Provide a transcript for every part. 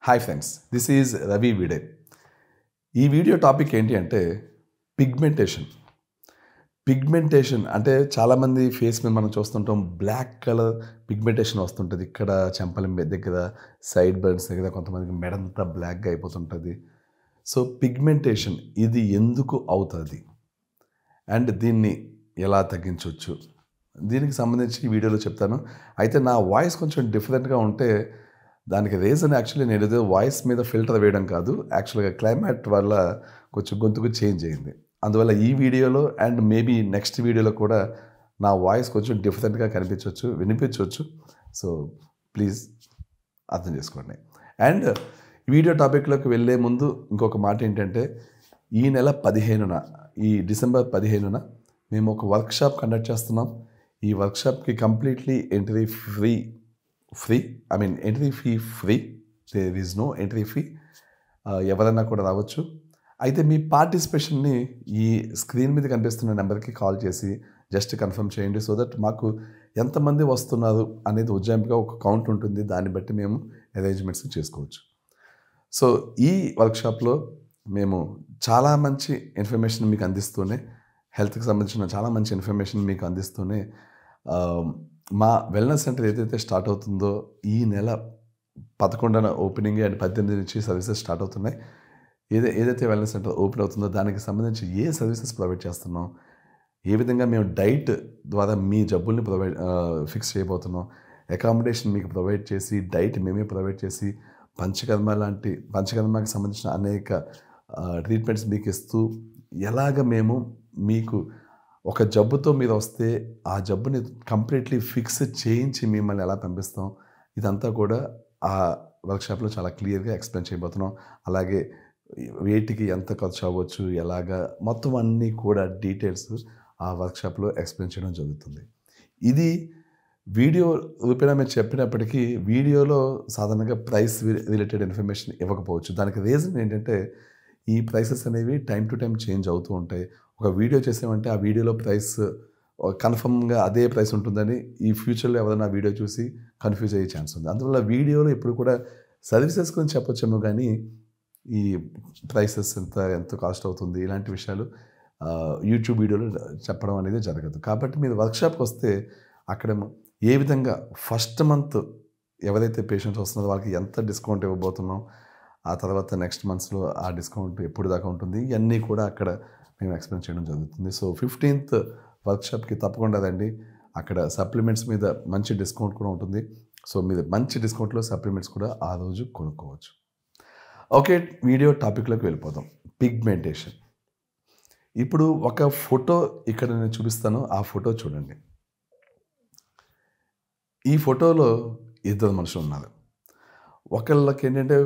Hi friends, this is Ravi Vide. ఈ video topic ఏంటి అంటే పిగ్మెంటేషన్. పిగ్మెంటేషన్ అంటే చాలామంది ఫేస్ మీద మనం చూస్తుంటాం, బ్లాక్ కలర్ పిగ్మెంటేషన్ వస్తుంటుంది. ఇక్కడ చెంపల మీద దగ్గర, సైడ్ బర్న్స్ దగ్గర, కొంతమందికి మెడంతా బ్లాక్గా అయిపోతుంటుంది. సో పిగ్మెంటేషన్ ఇది ఎందుకు అవుతుంది అండ్ దీన్ని ఎలా తగ్గించవచ్చు, దీనికి సంబంధించి ఈ వీడియోలో చెప్తాను. అయితే నా వాయిస్ కొంచెం డిఫరెంట్గా ఉంటే దానికి రీజన్ యాక్చువల్లీ నేను ఏదో వాయిస్ మీద ఫిల్టర్ వేయడం కాదు, యాక్చువల్గా క్లైమేట్ వల్ల కొంచెం గొంతుకు చేంజ్ అయింది. అందువల్ల ఈ వీడియోలో అండ్ మేబీ నెక్స్ట్ వీడియోలో కూడా నా వాయిస్ కొంచెం డిఫరెంట్గా వినిపించవచ్చు. సో ప్లీజ్ అర్థం చేసుకోండి. అండ్ వీడియో టాపిక్లోకి వెళ్ళే ముందు ఇంకొక మాట ఏంటంటే, ఈ నెల 15న, ఈ డిసెంబర్ 15న మేము ఒక వర్క్షాప్ కండక్ట్ చేస్తున్నాం. ఈ వర్క్షాప్కి completely entry fee free. There is no entry fee. ఎవరైనా కూడా రావచ్చు. అయితే మీ పార్టిసిపేషన్ని ఈ స్క్రీన్ మీద కనిపిస్తున్న నెంబర్కి కాల్ చేసి జస్ట్ కన్ఫర్మ్ చేయండి. సో దట్ మాకు ఎంతమంది వస్తున్నారు అనేది ఉజ్జాయింపుగా ఒక కౌంట్ ఉంటుంది. దాన్ని బట్టి మేము అరేంజ్మెంట్స్ చేసుకోవచ్చు. సో ఈ వర్క్షాప్లో మేము చాలా మంచి ఇన్ఫర్మేషన్ మీకు అందిస్తూనే, హెల్త్కి సంబంధించిన చాలా మంచి ఇన్ఫర్మేషన్ మీకు అందిస్తూనే, మా వెల్నెస్ సెంటర్ ఏదైతే స్టార్ట్ అవుతుందో ఈ నెల 11న ఓపెనింగ్ అండ్ 18 నుంచి సర్వీసెస్ స్టార్ట్ అవుతున్నాయి. ఏదైతే వెల్నెస్ సెంటర్ ఓపెన్ అవుతుందో దానికి సంబంధించి ఏ సర్వీసెస్ ప్రొవైడ్ చేస్తున్నాం, ఏ విధంగా మేము డైట్ ద్వారా మీ జబ్బుల్ని ఫిక్స్ చేయబోతున్నాం, అకామిడేషన్ మీకు ప్రొవైడ్ చేసి, డైట్ మేమే ప్రొవైడ్ చేసి, పంచకర్మకి సంబంధించిన అనేక ట్రీట్మెంట్స్ మీకు ఇస్తూ, ఎలాగ మేము మీకు ఒక జబ్బుతో మీరు వస్తే ఆ జబ్బుని కంప్లీట్లీ ఫిక్స్ చేయించి మిమ్మల్ని ఎలా పంపిస్తాం, ఇదంతా కూడా ఆ వర్క్షాప్లో చాలా క్లియర్గా ఎక్స్ప్లెయిన్ చేయబోతున్నాం. అలాగే వేటికి ఎంత ఖర్చు అవ్వచ్చు, ఎలాగా, మొత్తం అన్నీ కూడా డీటెయిల్స్ ఆ వర్క్షాప్లో ఎక్స్ప్లెయిన్ చేయడం జరుగుతుంది. ఇది వీడియో రూపేణా మేము చెప్పినప్పటికీ వీడియోలో సాధారణంగా ప్రైస్ రిలేటెడ్ ఇన్ఫర్మేషన్ ఇవ్వకపోవచ్చు. దానికి రీజన్ ఏంటంటే, ఈ ప్రైసెస్ అనేవి టైం టు టైం చేంజ్ అవుతూ ఉంటాయి. ఒక వీడియో చేసామంటే ఆ వీడియోలో ప్రైస్ కన్ఫర్మ్గా అదే ప్రైస్ ఉంటుందని ఈ ఫ్యూచర్లో ఎవరైనా వీడియో చూసి కన్ఫ్యూజ్ అయ్యే ఛాన్స్ ఉంది. అందువల్ల వీడియోలో ఎప్పుడు కూడా సర్వీసెస్ గురించి చెప్పొచ్చేమో కానీ ఈ ప్రైసెస్ ఎంత కాస్ట్ అవుతుంది ఇలాంటి విషయాలు యూట్యూబ్ వీడియోలో చెప్పడం అనేది జరగదు. కాబట్టి మీరు వర్క్షాప్కి వస్తే అక్కడ ఏ విధంగా ఫస్ట్ మంత్ ఎవరైతే పేషెంట్స్ వస్తున్నారో వాళ్ళకి ఎంత డిస్కౌంట్ ఇవ్వబోతున్నాం, ఆ తర్వాత నెక్స్ట్ మంత్స్లో ఆ డిస్కౌంట్ ఎప్పుడు దాకా ఉంటుంది, ఇవన్నీ కూడా అక్కడ మేము ఎక్స్ప్లెయిన్ చేయడం జరుగుతుంది. సో 15th వర్క్షాప్కి తప్పకుండా రండి. అక్కడ సప్లిమెంట్స్ మీద మంచి డిస్కౌంట్ కూడా ఉంటుంది. సో మీరు మంచి డిస్కౌంట్లో సప్లిమెంట్స్ కూడా ఆ రోజు కొనుక్కోవచ్చు. ఓకే, వీడియో టాపిక్లోకి వెళ్ళిపోదాం. పిగ్మెంటేషన్. ఇప్పుడు ఒక ఫోటో ఇక్కడ నేను చూపిస్తాను, ఆ ఫోటో చూడండి. ఈ ఫోటోలో ఇద్దరు మనుషులు ఉన్నారు. ఒకళ్ళకి ఏంటంటే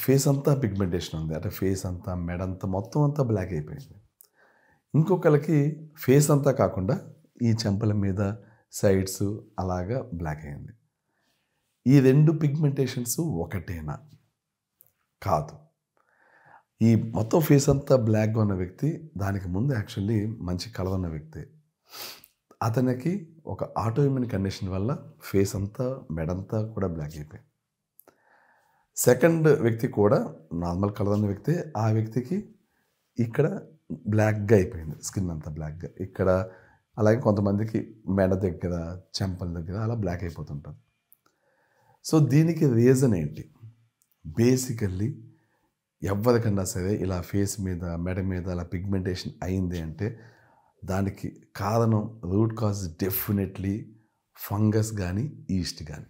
ఫేస్ అంతా పిగ్మెంటేషన్ ఉంది, అంటే ఫేస్ అంతా, మెడంతా, మొత్తం అంతా బ్లాక్ అయిపోయింది. ఇంకొకళ్ళకి ఫేస్ అంతా కాకుండా ఈ చెంపల మీద, సైడ్స్ అలాగా బ్లాక్ అయింది. ఈ రెండు పిగ్మెంటేషన్స్ ఒకటేనా? కాదు. ఈ మొత్తం ఫేస్ అంతా బ్లాక్గా ఉన్న వ్యక్తి దానికి ముందు యాక్చువల్లీ మంచి కలర్ ఉన్న వ్యక్తి. అతనికి ఒక ఆటోఇమ్యూన్ కండిషన్ వల్ల ఫేస్ అంతా, మెడంతా కూడా బ్లాక్ అయిపోయింది. సెకండ్ వ్యక్తి కూడా నార్మల్ కలర్ ఉన్న వ్యక్తి. ఆ వ్యక్తికి ఇక్కడ బ్లాక్గా అయిపోయింది, స్కిన్ అంతా బ్లాక్గా ఇక్కడ. అలాగే కొంతమందికి మెడ దగ్గర, చెంపల దగ్గర అలా బ్లాక్ అయిపోతుంటుంది. సో దీనికి రీజన్ ఏంటి? బేసికల్లీ ఎవరికన్నా సరే ఇలా ఫేస్ మీద, మెడ మీద అలా పిగ్మెంటేషన్ అయింది అంటే దానికి కారణం, రూట్ కాజ్ డెఫినెట్లీ ఫంగస్ కానీ, ఈస్ట్ కానీ.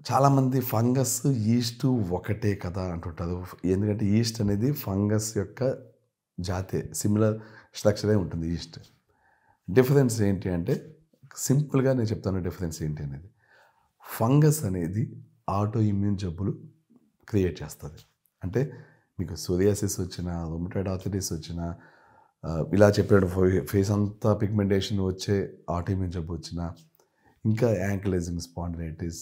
చాలామంది ఫంగస్, ఈస్ట్ ఒకటే కదా అంటుంటారు. ఎందుకంటే ఈస్ట్ అనేది ఫంగస్ యొక్క జాతే, సిమిలర్ స్ట్రక్చరే ఉంటుంది ఈస్ట్. డిఫరెన్స్ ఏంటి అంటే, సింపుల్గా నేను చెప్తాను డిఫరెన్స్ ఏంటి అనేది. ఫంగస్ అనేది ఆటో ఇమ్యూన్ జబ్బులు క్రియేట్ చేస్తుంది. అంటే మీకు సోరియాసిస్ వచ్చినా, రొమటాయిడ్ ఆర్థరైటిస్ వచ్చినా, ఇలా చెప్పాడు ఫేస్ అంతా పిగ్మెంటేషన్ వచ్చే ఆటో ఇమ్యూన్ జబ్బు వచ్చినా, ఇంకా ankylosing spondylitis,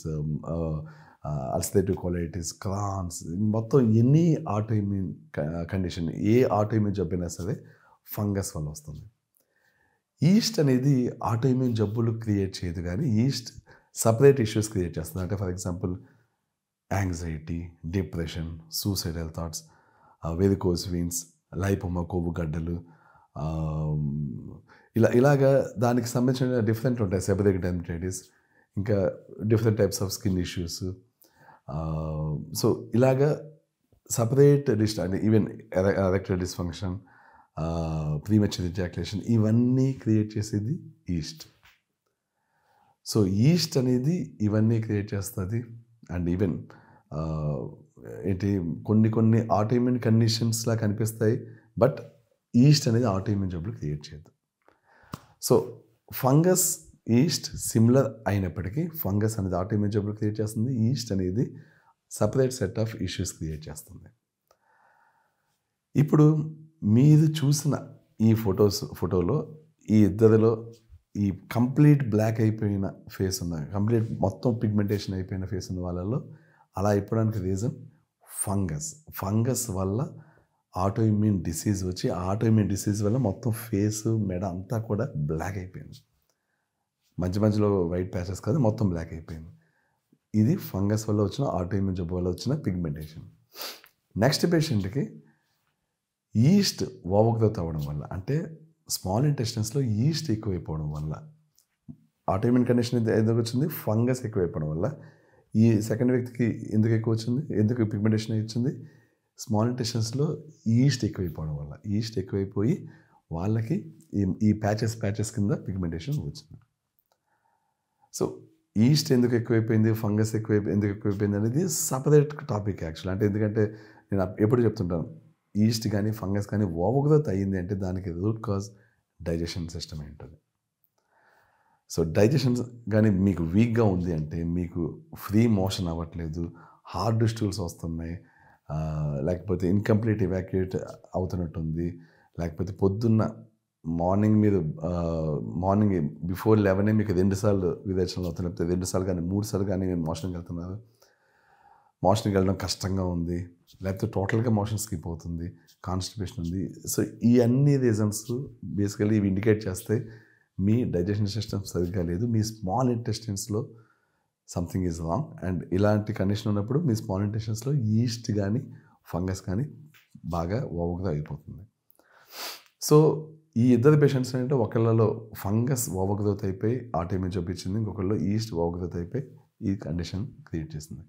ulcerative colitis, Crohn's, మొత్తం ఎనీ ఆటో ఇమ్యూన్ కండిషన్, ఏ ఆటో ఇమ్యూన్ జబ్బు అయినా సరే ఫంగస్ వల్ల వస్తుంది. ఈస్ట్ అనేది ఆటో ఇమ్యూన్ జబ్బులు క్రియేట్ చేయదు, కానీ ఈస్ట్ సపరేట్ ఇష్యూస్ క్రియేట్ చేస్తుంది. అంటే for example anxiety, depression, suicidal thoughts, varicose veins, lipoma కొవ్వు గడ్డలు, ఇలాగా దానికి సంబంధించిన డిఫరెంట్ ఉంటాయి. సెబరిక్ డెర్మటైటిస్, ఇంకా different types of skin issues. So ఇలాగా సపరేట్ లిస్ట్ అంటే even erectile dysfunction, premature ejaculation, ఇవన్నీ క్రియేట్ చేసేది ఈస్ట్. సో ఈస్ట్ అనేది ఇవన్నీ క్రియేట్ చేస్తుంది. అండ్ ఈవెన్ ఏంటి కొన్ని ఆటోఇమ్యూన్ కండిషన్స్లా కనిపిస్తాయి, బట్ ఈస్ట్ అనేది ఆటోఇమ్యూన్ జబ్బులు క్రియేట్ చేయదు. సో ఫంగస్, ఈస్ట్ సిమిలర్ అయినప్పటికీ ఫంగస్ అనేది ఆటోఇమ్యూన్ జబ్బులు క్రియేట్ చేస్తుంది, ఈస్ట్ అనేది separate set of issues create చేస్తుంది. ఇప్పుడు మీరు చూసిన ఈ ఫోటోలో ఈ ఇద్దరిలో ఈ కంప్లీట్ బ్లాక్ అయిపోయిన ఫేస్ ఉన్న, కంప్లీట్ మొత్తం పిగ్మెంటేషన్ అయిపోయిన ఫేస్ ఉన్న వాళ్ళలో అలా అయిపోవడానికి రీజన్ ఫంగస్ వల్ల ఆటోఇమ్యూన్ డిసీజ్ వచ్చి, ఆటోఇమ్యూన్ డిసీజ్ వల్ల మొత్తం ఫేసు, మెడ అంతా కూడా బ్లాక్ అయిపోయింది. మధ్యలో వైట్ ప్యాచెస్ కాదు, మొత్తం బ్లాక్ అయిపోయింది. ఇది ఫంగస్ వల్ల వచ్చిన, ఆటోఇమ్యూన్ జబ్బు వల్ల వచ్చిన పిగ్మెంటేషన్. నెక్స్ట్ పేషెంట్కి ఈస్ట్ ఓవర్ గ్రోత్ అవ్వడం వల్ల, అంటే స్మాల్ ఇంటెస్టైన్స్లో ఈస్ట్ ఎక్కువైపోవడం వల్ల, ఆటోఇమ్యూన్ కండిషన్ ఎందుకు వచ్చింది, ఫంగస్ ఎక్కువైపోవడం వల్ల. ఈ సెకండ్ వ్యక్తికి ఎందుకు ఎక్కువ వచ్చింది, ఎందుకు పిగ్మెంటేషన్ వచ్చింది, స్మాల్ ఇంటెస్టైన్స్లో ఈస్ట్ ఎక్కువైపోవడం వల్ల. ఈస్ట్ ఎక్కువైపోయి వాళ్ళకి ఈ ప్యాచెస్ కింద పిగ్మెంటేషన్ వచ్చింది. సో ఈస్ట్ ఎందుకు ఎక్కువైపోయింది, ఫంగస్ ఎందుకు ఎక్కువైపోయింది అనేది సపరేట్ టాపిక్ యాక్చువల్. అంటే ఎందుకంటే నేను ఎప్పుడు చెప్తుంటాను, ఈస్ట్ కానీ ఫంగస్ కానీ ఓవర్ గ్రోత్ అయ్యింది అంటే దానికి రూట్ కాజ్ డైజెషన్ సిస్టమ్ అయి ఉంటుంది. సో డైజెషన్ కానీ మీకు వీక్గా ఉంది అంటే, మీకు ఫ్రీ మోషన్ అవ్వట్లేదు, హార్డ్ స్టూల్స్ వస్తున్నాయి, లేకపోతే ఇన్కంప్లీట్ ఎవాక్యుయేట్ అవుతున్నట్టుంది, లేకపోతే పొద్దున్న మార్నింగ్ బిఫోర్ 11 మీకు 2 సార్లు విరేచనలు అవుతున్నాయి, 2 సార్లు కానీ 3 సార్లు కానీ మోషన్కి వెళ్తున్నారు, మోషన్కి వెళ్ళడం కష్టంగా ఉంది, లేకపోతే టోటల్గా మోషన్ స్కిప్ అవుతుంది, కాన్స్టిపేషన్ ఉంది. సో ఈ అన్ని రీజన్స్ బేసికలీ ఇవి ఇండికేట్ చేస్తాయి మీ డైజెషన్ సిస్టమ్ సరిగ్గా లేదు, మీ స్మాల్ ఇంటెస్టైన్స్లో సంథింగ్ ఈజ్ రాంగ్. అండ్ ఇలాంటి కండిషన్ ఉన్నప్పుడు మీ స్మాల్ ఇంటెస్టైన్స్లో ఈస్ట్ కానీ ఫంగస్ కానీ బాగా ఓవర్గా అయిపోతుంది. సో ఈ ఇద్దరు పేషెంట్స్ అంటే ఒకళ్ళలో ఫంగస్ ఓవర్ గ్రోత్ అయిపోయి ఆటోఇమ్యూన్ జబ్బు ఇచ్చింది, ఇంకొకళ్ళు ఈస్ట్ ఓవర్ గ్రోత్ అయిపోయి ఈ కండిషన్ క్రియేట్ చేసింది.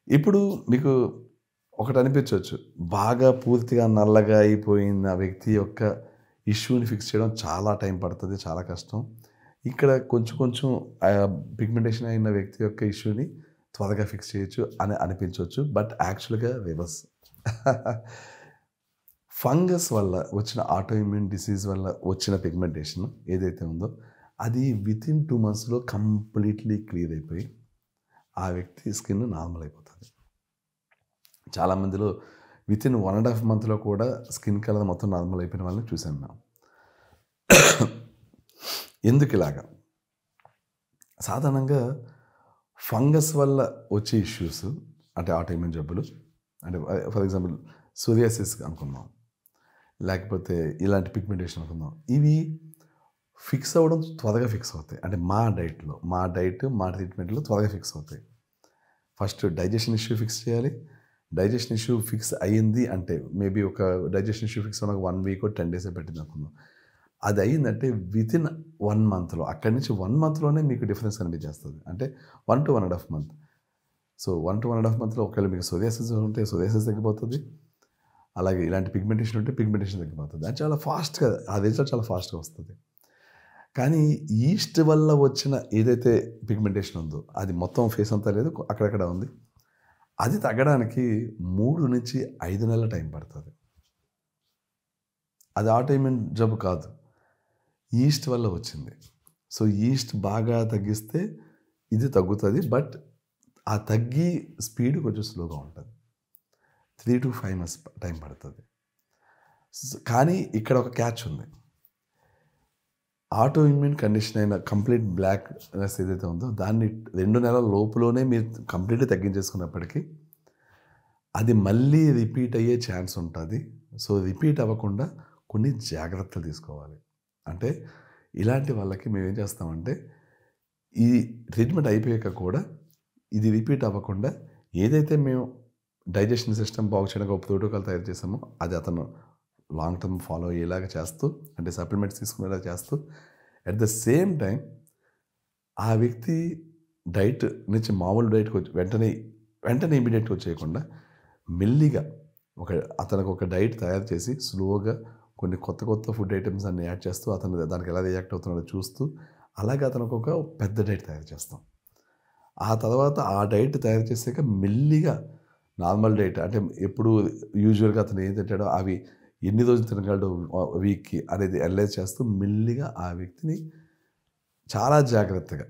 ఇప్పుడు మీకు ఒకటి అనిపించవచ్చు, బాగా పూర్తిగా నల్లగా అయిపోయిన వ్యక్తి యొక్క ఇష్యూని ఫిక్స్ చేయడం చాలా టైం పడుతుంది, చాలా కష్టం. ఇక్కడ కొంచెం పిగ్మెంటేషన్ అయిన వ్యక్తి యొక్క ఇష్యూని త్వరగా ఫిక్స్ చేయొచ్చు అని అనిపించవచ్చు, బట్ యాక్చువల్గా రివర్స్. ఫంగస్ వల్ల వచ్చిన ఆటోఇమ్యూన్ డిసీజ్ వల్ల వచ్చిన పిగ్మెంటేషన్ ఏదైతే ఉందో అది వితిన్ 2 monthsలో కంప్లీట్లీ క్లియర్ అయిపోయి ఆ వ్యక్తి స్కిన్ నార్మల్ అయిపోతుంది. చాలామందిలో వితిన్ 1.5 monthలో కూడా స్కిన్ కలర్ మొత్తం నార్మల్ అయిపోయిన వాళ్ళని చూసాను మేము. ఎందుకు ఇలాగా? సాధారణంగా ఫంగస్ వల్ల వచ్చే ఇష్యూస్ అంటే ఆటోఇమ్యూన్ జబ్బులు, అంటే ఫర్ ఎగ్జాంపుల్ సోరియాసిస్ అనుకుందాం, లేకపోతే ఇలాంటి పిగ్మెంటేషన్ అనుకుందాం, ఇవి ఫిక్స్ అవ్వడం త్వరగా ఫిక్స్ అవుతాయి. అంటే మా ట్రీట్మెంట్లో త్వరగా ఫిక్స్ అవుతాయి. ఫస్ట్ డైజెషన్ ఇష్యూ ఫిక్స్ చేయాలి. డైజెషన్ ఇష్యూ ఫిక్స్ అయ్యింది అంటే మేబీ ఒక డైజెషన్ ఇష్యూ ఫిక్స్ అవ్వడానికి 1 week or 10 days పట్టింది అనుకుందాం. అది అయ్యిందంటే వితిన్ 1 monthలో, అక్కడి నుంచి 1 monthలోనే మీకు డిఫరెన్స్ కనిపించేస్తుంది. అంటే 1 to 1.5 month. సో 1 to 1.5 monthలో ఒకవేళ మీకు సోరియాసిస్ ఉంటే సోరియాసిస్ తగ్గిపోతుంది, అలాగే ఇలాంటి పిగ్మెంటేషన్ ఉంటే పిగ్మెంటేషన్ తగ్గిపోతుంది. అది చాలా ఫాస్ట్గా, ఆ రిజల్ట్ చాలా ఫాస్ట్గా వస్తుంది. కానీ ఈస్ట్ వల్ల వచ్చిన ఏదైతే పిగ్మెంటేషన్ ఉందో అది మొత్తం ఫేస్ అంతా లేదు, అక్కడక్కడ ఉంది. అది తగ్గడానికి 3 నుంచి 5 నెలల టైం పడుతుంది. అది ఆటోఇమ్యూన్ జబ్బు కాదు, ఈస్ట్ వల్ల వచ్చింది. సో ఈస్ట్ బాగా తగ్గిస్తే ఇది తగ్గుతుంది, బట్ ఆ తగ్గి స్పీడ్ కొంచెం స్లోగా ఉంటుంది. 3 to 5 months టైం పడుతుంది. కానీ ఇక్కడ ఒక క్యాచ్ ఉంది. ఆటోఇమ్యూన్ కండిషన్ అయిన కంప్లీట్ బ్లాక్నెస్ ఏదైతే ఉందో దాన్ని 2 నెలల లోపులోనే మీరు కంప్లీట్గా తగ్గించేసుకున్నప్పటికీ అది మళ్ళీ రిపీట్ అయ్యే ఛాన్స్ ఉంటుంది. సో రిపీట్ అవ్వకుండా కొన్ని జాగ్రత్తలు తీసుకోవాలి. అంటే ఇలాంటి వాళ్ళకి మేము ఏం చేస్తామంటే ఈ ట్రీట్మెంట్ అయిపోయాక కూడా ఇది రిపీట్ అవ్వకుండా ఏదైతే మేము డైజెషన్ సిస్టమ్ బాగు చేయడానికి ఒక ప్రోటోకాల్ తయారు చేసామో అది అతను లాంగ్ టర్మ్ ఫాలో అయ్యేలాగా చేస్తూ, అంటే సప్లిమెంట్స్ తీసుకునేలా చేస్తూ, అట్ ద సేమ్ టైం ఆ వ్యక్తి డైట్ నుంచి మామూలు డైట్కి వచ్చి వెంటనే ఇమీడియట్గా వచ్చేయకుండా మెల్లిగా అతనికి ఒక డైట్ తయారు చేసి స్లోగా కొన్ని కొత్త ఫుడ్ ఐటమ్స్ అన్ని యాడ్ చేస్తూ అతను దానికి ఎలా రియాక్ట్ అవుతున్నాడో చూస్తూ అలాగే అతనికి ఒక పెద్ద డైట్ తయారు చేస్తాం. ఆ తర్వాత ఆ డైట్ తయారు చేసాక మెల్లిగా నార్మల్ డైట్ అంటే ఎప్పుడు యూజువల్గా అతను ఏం తింటాడో అవి ఎన్ని రోజులు తినగలడు వీక్కి అనేది అనలైజ్ చేస్తూ మెల్లిగా ఆ వ్యక్తిని చాలా జాగ్రత్తగా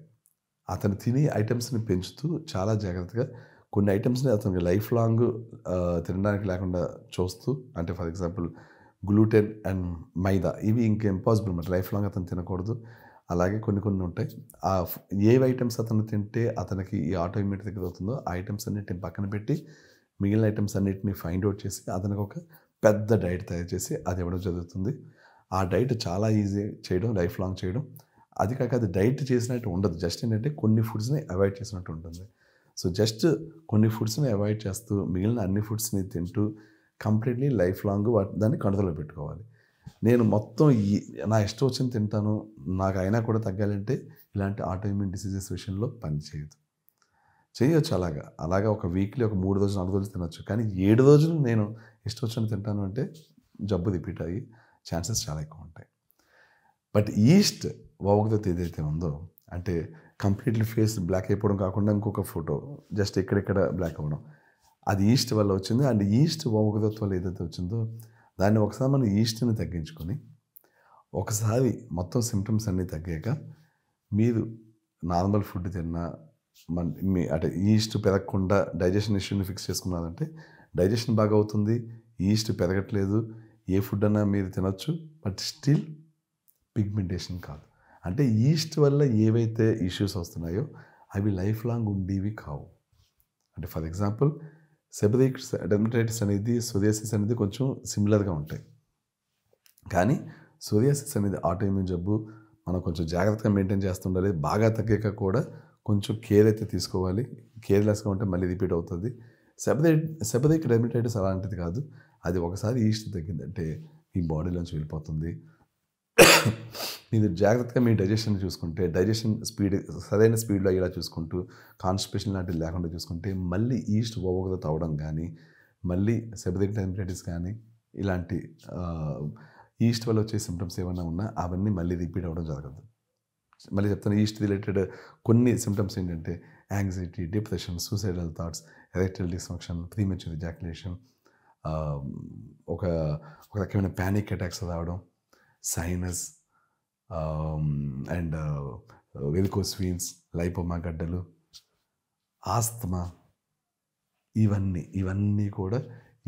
అతను తినే ఐటమ్స్ని పెంచుతూ చాలా జాగ్రత్తగా కొన్ని ఐటమ్స్ని అతనికి లైఫ్ లాంగ్ తినడానికి లేకుండా చూస్తూ, అంటే ఫర్ ఎగ్జాంపుల్ గ్లూటెన్ అండ్ మైదా ఇవి ఇంకా ఇంపాసిబుల్ మరి లైఫ్ లాంగ్ అతను తినకూడదు. అలాగే కొన్ని ఉంటాయి. ఏవి ఐటమ్స్ అతను తింటే అతనికి ఈ ఆటో ఇమ్యూనిటీ దగ్గర అవుతుందో ఆ ఐటమ్స్ అన్నిటిని పక్కన పెట్టి మిగిలిన ఐటమ్స్ అన్నిటిని ఫైండ్ అవుట్ చేసి అతనికి ఒక పెద్ద డైట్ తయారు చేసి అది ఇవ్వడం జరుగుతుంది. ఆ డైట్ చాలా ఈజీ చేయడం, లైఫ్ లాంగ్ చేయడం. అది కాక అది డైట్ చేసినట్టు ఉండదు, జస్ట్ ఏంటంటే కొన్ని ఫుడ్స్ని అవాయిడ్ చేసినట్టు ఉంటుంది. సో జస్ట్ కొన్ని ఫుడ్స్ని అవాయిడ్ చేస్తూ మిగిలిన అన్ని ఫుడ్స్ని తింటూ కంప్లీట్లీ లైఫ్ లాంగ్ దాన్ని కంట్రోల్లో పెట్టుకోవాలి. నేను మొత్తం నా ఇష్టం వచ్చింది తింటాను, నాకు అయినా కూడా తగ్గాలంటే ఇలాంటి ఆటో ఇమ్యూన్ డిసీజెస్ విషయంలో పనిచేయదు. చేయొచ్చు అలాగా ఒక వీక్లీ ఒక 3 రోజులు 4 రోజులు తినొచ్చు. కానీ 7 రోజులు నేను ఇష్టం వచ్చినట్టు తింటాను అంటే జబ్బు రిపీట్ అయ్యి ఛాన్సెస్ చాలా ఎక్కువ ఉంటాయి. బట్ ఈస్ట్ ఓవగదత్ ఏదైతే ఉందో, అంటే కంప్లీట్లీ ఫేస్ బ్లాక్ అయిపోవడం కాకుండా ఇంకొక ఫోటో జస్ట్ ఇక్కడ బ్లాక్ అవ్వడం, అది ఈస్ట్ వల్ల వచ్చింది. అండ్ ఈస్ట్ ఓవగదత్ వల్ల ఏదైతే వచ్చిందో దాన్ని ఒకసారి మనం ఈస్ట్ని తగ్గించుకొని ఒకసారి మొత్తం సిమ్టమ్స్ అన్నీ తగ్గాక మీరు నార్మల్ ఫుడ్ తిన్నా అంటే ఈస్ట్ పెరగకుండా డైజెషన్ ఇష్యూని ఫిక్స్ చేసుకున్నారంటే డైజెషన్ బాగా అవుతుంది, ఈస్ట్ పెరగట్లేదు, ఏ ఫుడ్ అన్నా మీరు తినొచ్చు, బట్ స్టిల్ పిగ్మెంటేషన్ కాదు. అంటే ఈస్ట్ వల్ల ఏవైతే ఇష్యూస్ వస్తున్నాయో అవి లైఫ్ లాంగ్ ఉండేవి కావు. అంటే ఫర్ ఎగ్జాంపుల్ సెబరిక్ డెర్మటైటిస్ అనేది సోరియాసిస్ అనేది కొంచెం సిమిలర్గా ఉంటాయి. కానీ సోరియాసిస్ అనేది ఆటోఇమ్యూన్ జబ్బు, మనం కొంచెం జాగ్రత్తగా మెయింటైన్ చేస్తుండాలి. బాగా తగ్గాక కూడా కొంచెం కేర్ అయితే తీసుకోవాలి. కేర్లెస్గా ఉంటే మళ్ళీ రిపీట్ అవుతుంది. సెబరిక్ డెర్మటైటిస్ అలాంటిది కాదు. అది ఒకసారి ఈస్ట్ తగ్గిందంటే మీ బాడీలోంచి వెళ్ళిపోతుంది. మీరు జాగ్రత్తగా మీ డైజెషన్ చూసుకుంటే, డైజెషన్ స్పీడ్ సరైన స్పీడ్లో అయ్యేలా చూసుకుంటూ, కాన్స్టిపేషన్ లాంటివి లేకుండా చూసుకుంటే మళ్ళీ ఈస్ట్ ఓవగదత్ అవ్వడం కానీ, మళ్ళీ సెబరిక్ డెర్మటైటిస్ కానీ, ఇలాంటి ఈస్ట్ వల్ల వచ్చే సిమ్టమ్స్ ఏమైనా ఉన్నా అవన్నీ మళ్ళీ రిపీట్ అవ్వడం జరగదు. మళ్ళీ చెప్తాను, ఈస్ట్ రిలేటెడ్ కొన్ని సిమ్టమ్స్ ఏంటంటే anxiety, depression, suicidal thoughts, erectile dysfunction, premature ejaculation, ఒక రకమైన ప్యానిక్ అటాక్స్ రావడం, sinus and varicose veins, lipoma గడ్డలు, ఆస్తమా, ఇవన్నీ కూడా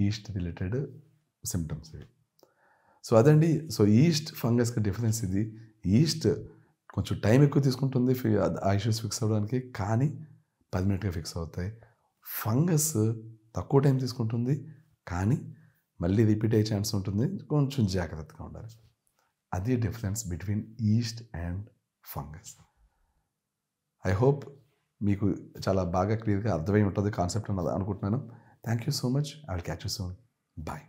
ఈస్ట్ రిలేటెడ్ సిమ్టమ్స్ ఇవి. సో అదండి. సో ఈస్ట్ ఫంగస్కి డిఫరెన్స్ ఇది. ఈస్ట్ కొంచెం టైం ఎక్కువ తీసుకుంటుంది ఆ ఇష్యూస్ ఫిక్స్ అవ్వడానికి, కానీ పర్మనెంట్గా ఫిక్స్ అవుతాయి. ఫంగస్ తక్కువ టైం తీసుకుంటుంది, కానీ మళ్ళీ రిపీట్ అయ్యే ఛాన్స్ ఉంటుంది. కొంచెం జాగ్రత్తగా ఉండాలి. అది difference between yeast and fungus. I hope మీకు చాలా బాగా క్లియర్గా అర్థమై ఉంటుంది కాన్సెప్ట్ అన్నది అనుకుంటున్నాను. Thank you so much. I will catch you soon. Bye.